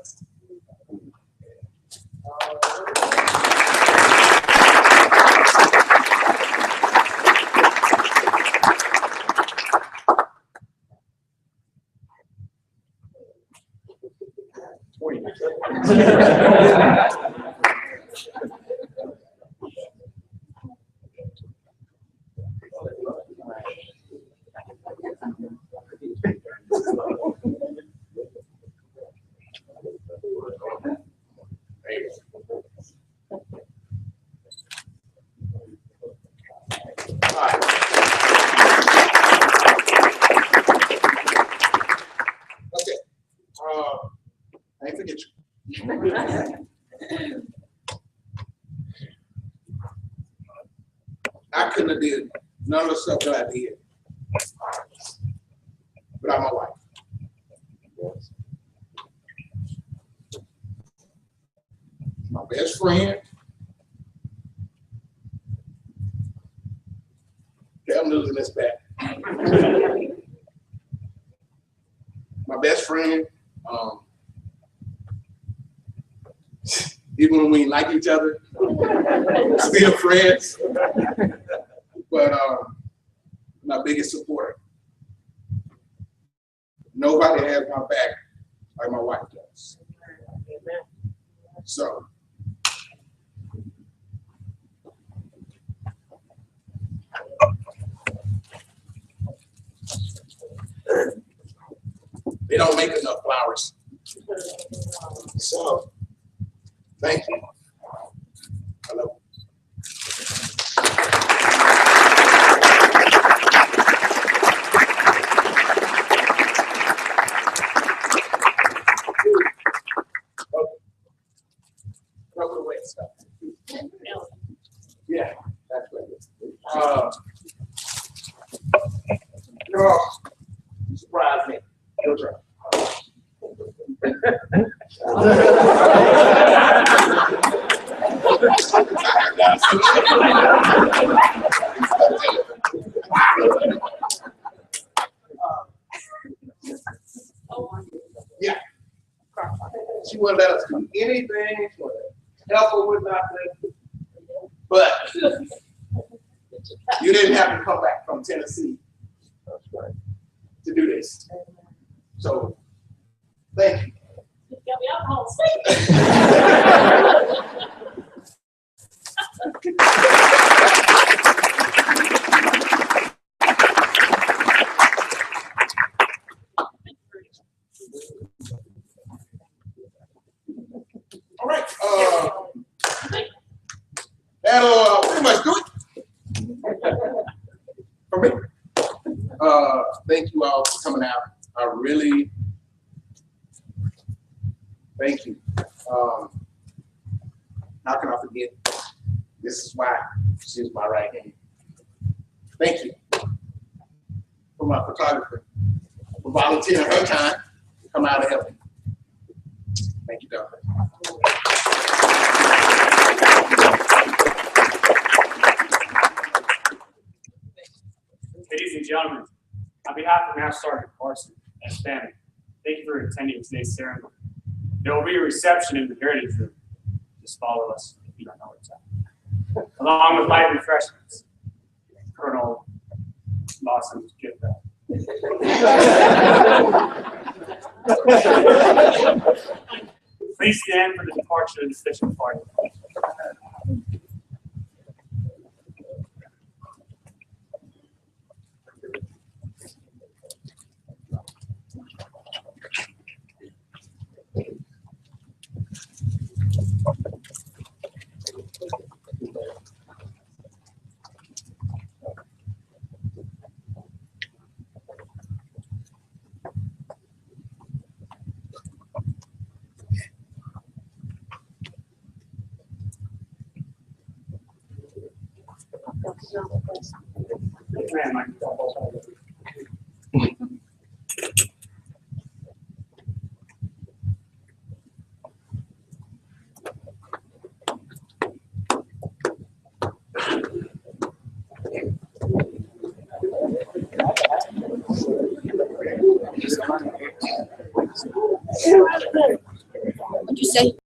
I ain't forget you. I couldn't have did none of the stuff that I did without my wife. My best friend. I'm losing this back. My best friend. Even when we like each other, still friends. But my biggest supporter. Nobody has my back like my wife does. So. They don't make enough flowers. So, thank you. I love you. Throw it away, stuff. Yeah, that's what it is. No, surprise me. You'll try. Yeah. She wouldn't let us do anything. She wouldn't help her with nothing. But you didn't have to come back from Tennessee to do this. So, thank you. You got me alcohol. All right. That'll pretty much do it for me. Thank you all for coming out. I really thank you. How can I forget? This is why she's my right hand. Thank you for my photographer for volunteering her time to come out and help me. Thank you, Doctor. Ladies and gentlemen, On behalf of Master Sergeant Carson and his family, thank you for attending today's ceremony. There will be a reception in the Heritage Room. Just follow us if you don't know where it's at. Along with light refreshments. Colonel Lawson's gift bag. Please stand for the departure of the fishing party. Man, Mike. What'd you say?